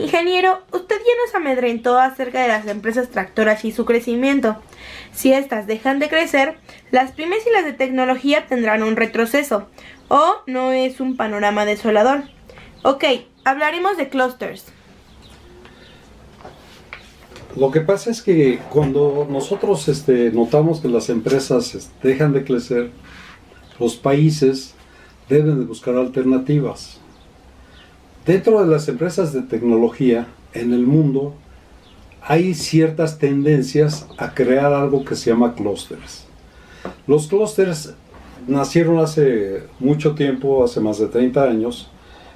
Ingeniero, usted ya nos amedrentó acerca de las empresas tractoras y su crecimiento. Si éstas dejan de crecer, las pymes y las de tecnología tendrán un retroceso. ¿O no es un panorama desolador? Ok, hablaremos de clusters. Lo que pasa es que cuando nosotros notamos que las empresas dejan de crecer, los países deben de buscar alternativas. Dentro de las empresas de tecnología en el mundo hay ciertas tendencias a crear algo que se llama clústeres. Los clústeres nacieron hace mucho tiempo, hace más de 30 años,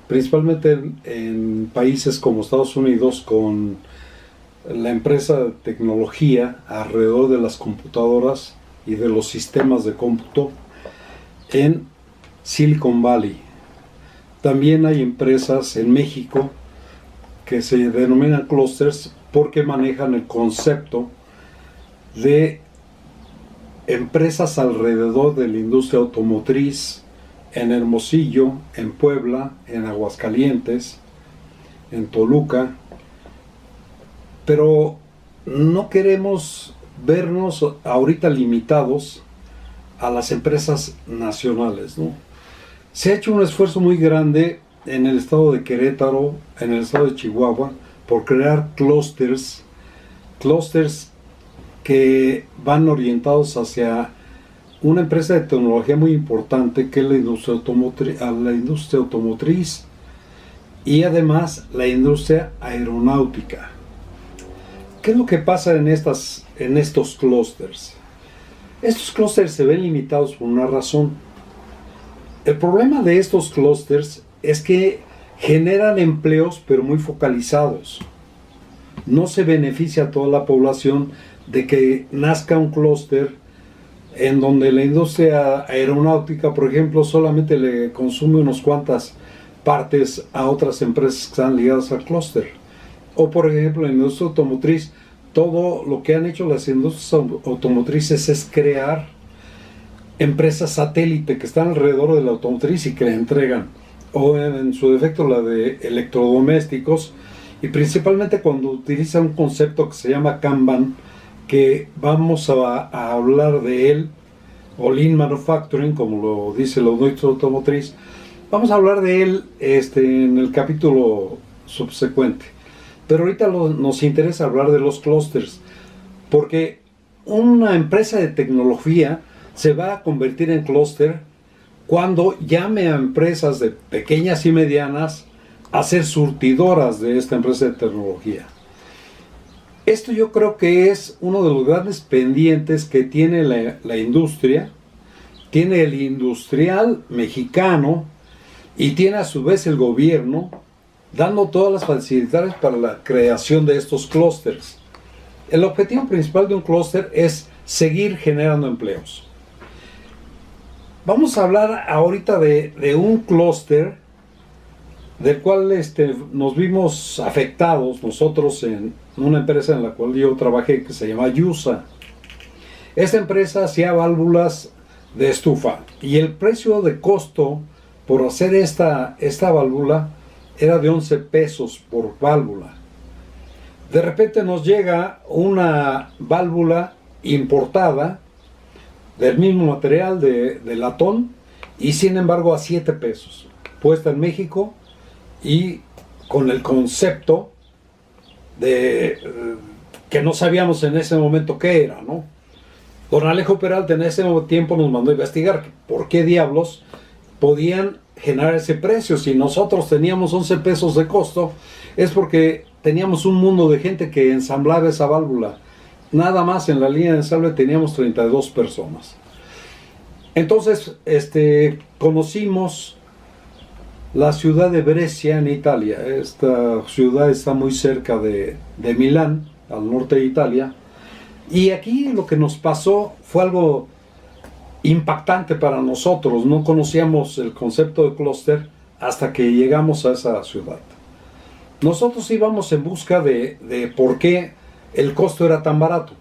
principalmente en países como Estados Unidos, con la empresa de tecnología alrededor de las computadoras y de los sistemas de cómputo en Silicon Valley. También hay empresas en México que se denominan clusters porque manejan el concepto de empresas alrededor de la industria automotriz en Hermosillo, en Puebla, en Aguascalientes, en Toluca. Pero no queremos vernos ahorita limitados a las empresas nacionales, ¿no? Se ha hecho un esfuerzo muy grande en el estado de Querétaro, en el estado de Chihuahua, por crear clústeres que van orientados hacia una empresa de tecnología muy importante que es la industria automotriz y además la industria aeronáutica. ¿Qué es lo que pasa en estos clústeres? Estos clústeres se ven limitados por una razón. El problema de estos clústeres es que generan empleos pero muy focalizados. No se beneficia a toda la población de que nazca un clúster en donde la industria aeronáutica, por ejemplo, solamente le consume unas cuantas partes a otras empresas que están ligadas al clúster. O por ejemplo, en la industria automotriz, todo lo que han hecho las industrias automotrices es crear empresas satélite que están alrededor de la automotriz y que le entregan, o en su defecto la de electrodomésticos, y principalmente cuando utilizan un concepto que se llama Kanban, que vamos a hablar de él, o Lean Manufacturing, como lo dice la industria automotriz. Vamos a hablar de él en el capítulo subsecuente. Pero ahorita nos interesa hablar de los clústeres, porque una empresa de tecnología se va a convertir en clúster cuando llame a empresas de pequeñas y medianas a ser surtidoras de esta empresa de tecnología. Esto yo creo que es uno de los grandes pendientes que tiene la industria, tiene el industrial mexicano y tiene a su vez el gobierno, dando todas las facilidades para la creación de estos clústeres. El objetivo principal de un clúster es seguir generando empleos. Vamos a hablar ahorita de un clúster del cual nos vimos afectados nosotros en una empresa en la cual yo trabajé que se llama Yusa. Esta empresa hacía válvulas de estufa y el precio de costo por hacer esta válvula era de 11 pesos por válvula. De repente nos llega una válvula importada del mismo material de latón y sin embargo a 7 pesos, puesta en México y con el concepto de que no sabíamos en ese momento qué era, ¿no? Don Alejo Peralta en ese tiempo nos mandó a investigar por qué diablos podían generar ese precio. Si nosotros teníamos 11 pesos de costo, es porque teníamos un mundo de gente que ensamblaba esa válvula. Nada más en la línea de ensamble teníamos 32 personas. Entonces, conocimos la ciudad de Brescia en Italia. Esta ciudad está muy cerca de Milán, al norte de Italia. Y aquí lo que nos pasó fue algo impactante para nosotros. No conocíamos el concepto de clúster hasta que llegamos a esa ciudad. Nosotros íbamos en busca de por qué el costo era tan barato.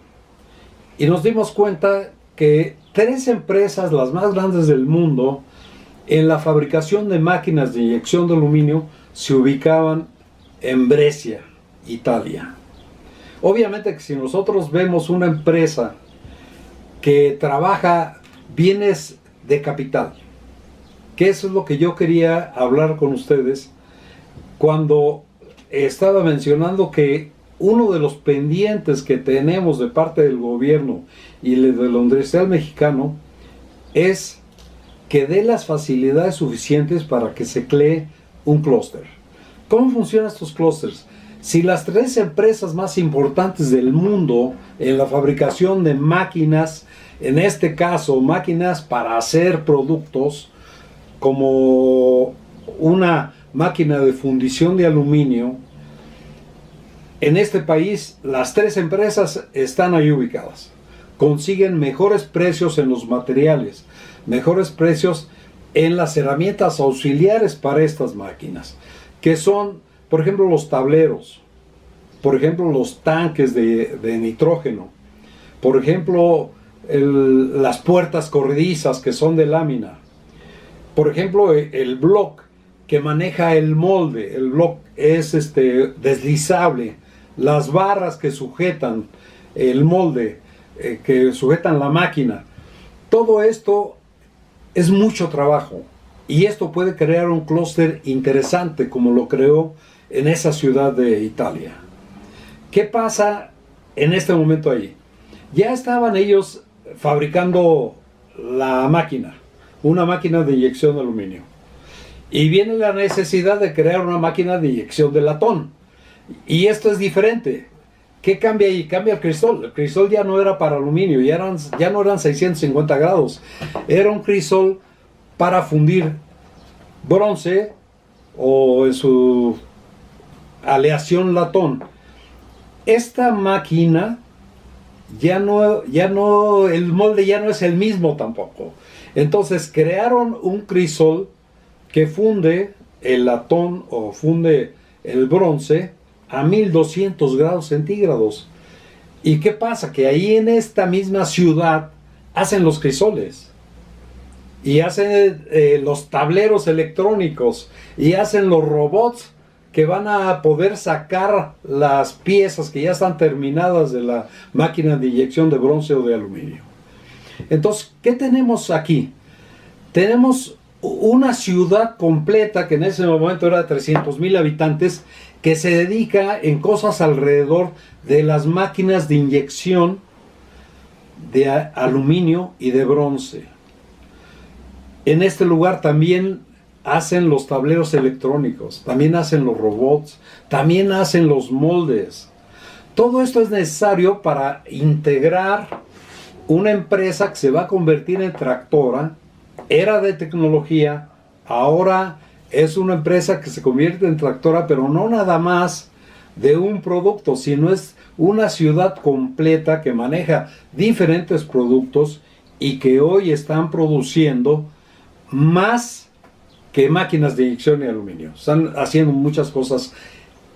Y nos dimos cuenta que 3 empresas, las más grandes del mundo, en la fabricación de máquinas de inyección de aluminio, se ubicaban en Brescia, Italia. Obviamente que si nosotros vemos una empresa que trabaja bienes de capital, que eso es lo que yo quería hablar con ustedes cuando estaba mencionando que uno de los pendientes que tenemos de parte del gobierno y de la Universidad Mexicana es que dé las facilidades suficientes para que se cree un clúster. ¿Cómo funcionan estos clústeres? Si las 3 empresas más importantes del mundo en la fabricación de máquinas, en este caso máquinas para hacer productos como una máquina de fundición de aluminio, en este país las 3 empresas están ahí ubicadas. Consiguen mejores precios en los materiales, mejores precios en las herramientas auxiliares para estas máquinas, que son, por ejemplo, los tableros, por ejemplo, los tanques de nitrógeno, por ejemplo, las puertas corredizas que son de lámina, por ejemplo, el block que maneja el molde. El block es deslizable, las barras que sujetan el molde, que sujetan la máquina. Todo esto es mucho trabajo y esto puede crear un clúster interesante como lo creó en esa ciudad de Italia. ¿Qué pasa en este momento ahí? Ya estaban ellos fabricando la máquina, una máquina de inyección de aluminio, y viene la necesidad de crear una máquina de inyección de latón, y esto es diferente. ¿Qué cambia ahí? Cambia el crisol. El crisol ya no era para aluminio, ya no eran 650 grados, era un crisol para fundir bronce o en su aleación latón. Esta máquina el molde ya no es el mismo tampoco. Entonces crearon un crisol que funde el latón o funde el bronce a 1200 grados centígrados. ¿Y qué pasa? Que ahí en esta misma ciudad hacen los crisoles y hacen los tableros electrónicos y hacen los robots que van a poder sacar las piezas que ya están terminadas de la máquina de inyección de bronce o de aluminio. Entonces, ¿qué tenemos aquí? Tenemos una ciudad completa que en ese momento era de 300,000 habitantes que se dedica en cosas alrededor de las máquinas de inyección de aluminio y de bronce. En este lugar también hacen los tableros electrónicos, también hacen los robots, también hacen los moldes. Todo esto es necesario para integrar una empresa que se va a convertir en tractora. Era de tecnología, ahora es una empresa que se convierte en tractora, pero no nada más de un producto, sino es una ciudad completa que maneja diferentes productos y que hoy están produciendo más que máquinas de inyección de aluminio. Están haciendo muchas cosas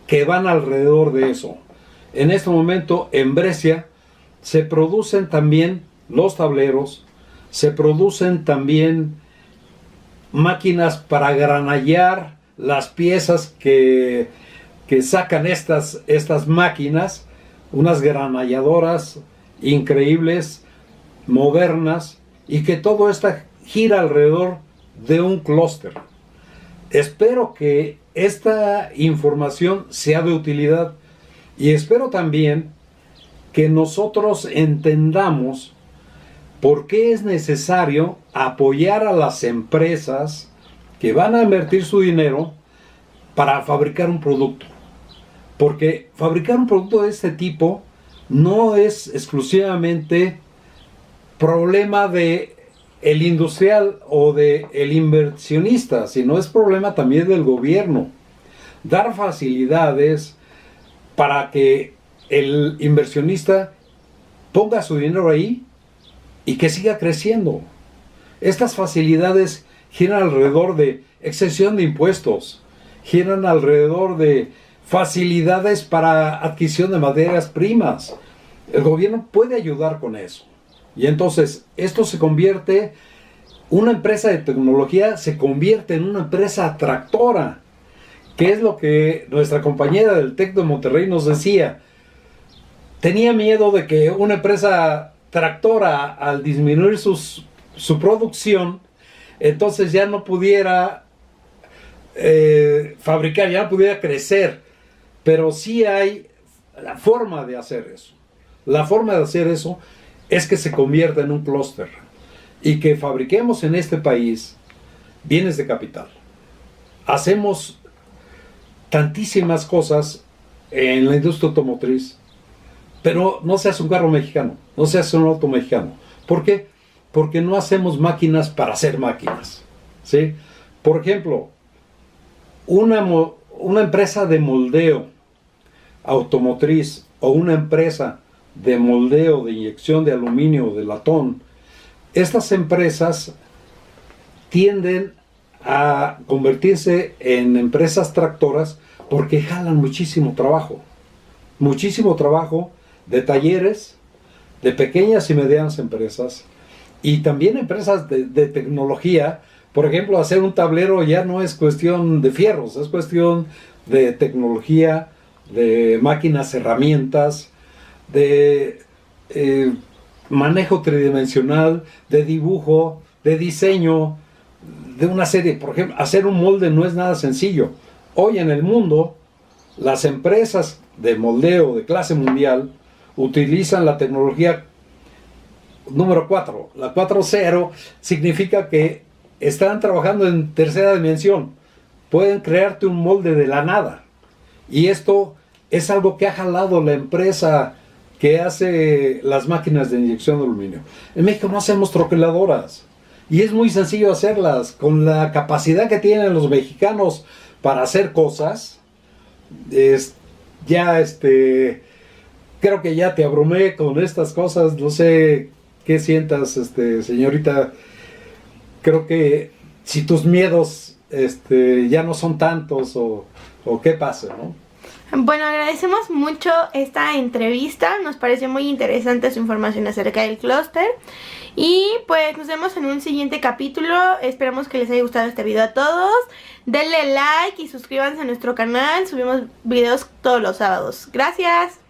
que van alrededor de eso. En este momento en Brescia se producen también los tableros, se producen también máquinas para granallar las piezas que sacan estas máquinas, unas granalladoras increíbles, modernas, y que todo esto gira alrededor de un clúster. Espero que esta información sea de utilidad y espero también que nosotros entendamos por qué es necesario apoyar a las empresas que van a invertir su dinero para fabricar un producto. Porque fabricar un producto de este tipo no es exclusivamente problema de el industrial o de el inversionista, sino es problema también del gobierno. Dar facilidades para que el inversionista ponga su dinero ahí y que siga creciendo. Estas facilidades giran alrededor de exención de impuestos, giran alrededor de facilidades para adquisición de materias primas. El gobierno puede ayudar con eso. Y entonces esto se convierte, una empresa de tecnología se convierte en una empresa tractora ¿Qué es lo que nuestra compañera del TEC de Monterrey nos decía? Tenía miedo de que una empresa tractora, al disminuir su producción, entonces ya no pudiera fabricar, ya no pudiera crecer. Pero sí hay la forma de hacer eso. La forma de hacer eso es que se convierta en un clúster y que fabriquemos en este país bienes de capital. Hacemos tantísimas cosas en la industria automotriz, pero no se hace un carro mexicano, no se hace un auto mexicano. ¿Por qué? Porque no hacemos máquinas para hacer máquinas, ¿sí? Por ejemplo, una empresa de moldeo automotriz o una empresa de moldeo de inyección de aluminio, de latón, estas empresas tienden a convertirse en empresas tractoras porque jalan muchísimo trabajo de talleres, de pequeñas y medianas empresas y también empresas de tecnología. Por ejemplo, hacer un tablero ya no es cuestión de fierros, es cuestión de tecnología, de máquinas, herramientas, de manejo tridimensional, de dibujo, de diseño, de una serie. Por ejemplo, hacer un molde no es nada sencillo. Hoy en el mundo, las empresas de moldeo de clase mundial utilizan la tecnología número 4. La 4.0 significa que están trabajando en tercera dimensión. Pueden crearte un molde de la nada. Y esto es algo que ha jalado la empresa que hace las máquinas de inyección de aluminio. En México no hacemos troqueladoras. Y es muy sencillo hacerlas. Con la capacidad que tienen los mexicanos para hacer cosas, creo que ya te abrumé con estas cosas. No sé qué sientas, señorita. Creo que si tus miedos ya no son tantos o qué pasa, ¿no? Bueno, agradecemos mucho esta entrevista, nos pareció muy interesante su información acerca del clúster y pues nos vemos en un siguiente capítulo. Esperamos que les haya gustado este video a todos, denle like y suscríbanse a nuestro canal, subimos videos todos los sábados. Gracias.